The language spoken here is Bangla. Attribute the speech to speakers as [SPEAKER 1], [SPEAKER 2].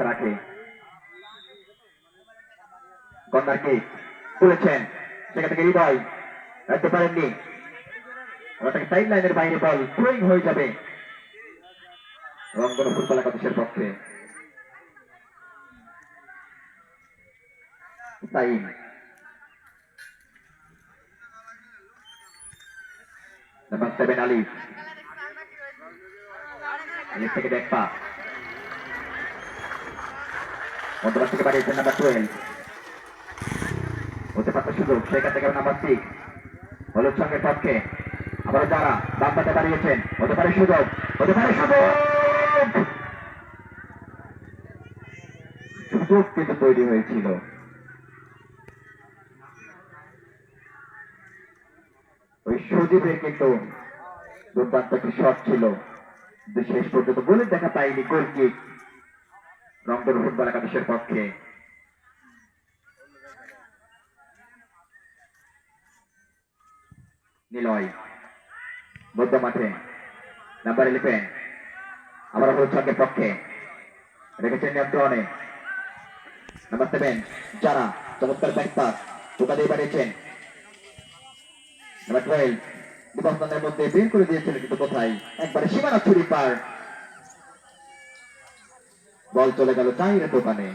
[SPEAKER 1] রাখে। কর্নার কিক তুলেছেন, সেখান থেকে হৃদয় রাখতে পারেননি। সাইড লাইনের বাইরে বল থ্রোয়িং হয়ে যাবে রংধনু ফুটবল একাদশের পক্ষে। সাইম নাম্বার 7 আলিফ, আলিফ থেকে দেখপা মধ্যবাস থেকে বাড়িয়েছেন নাম্বার 12, হতে পারত সুযোগ, সেখান থেকে নাম্বার 6 হলুদ সঙ্গের পক্ষে আবারও যারা বাম পাতে বাড়িয়েছেন, হতে পারে সুযোগ, হতে পারে সুযোগ, সুযোগ কিন্তু তৈরি হয়েছিল। ওই সজীবের কিন্তু দুর্দান্ত একটি শট ছিল, কিন্তু শেষ পর্যন্ত গোলের দেখা পায়নি। গোল কিক রংধনু ফুটবল একাদশের পক্ষে। নিলয় মধ্য মাঠে নাম্বার 11 আবার হলুদ সঙ্গের পক্ষে রেখেছেন নিয়ন্ত্রণে নাম্বার 7 যারা চমৎকার ব্যাকপাস টোকা দিয়ে বাড়িয়েছেন নাম্বার 12 বিপক্ষের মধ্যে বের করে দিয়েছিলেন, কিন্তু কোথায় একবারে সীমানা ছুরি পার, বল চলে গেল চাইরে দোকানে।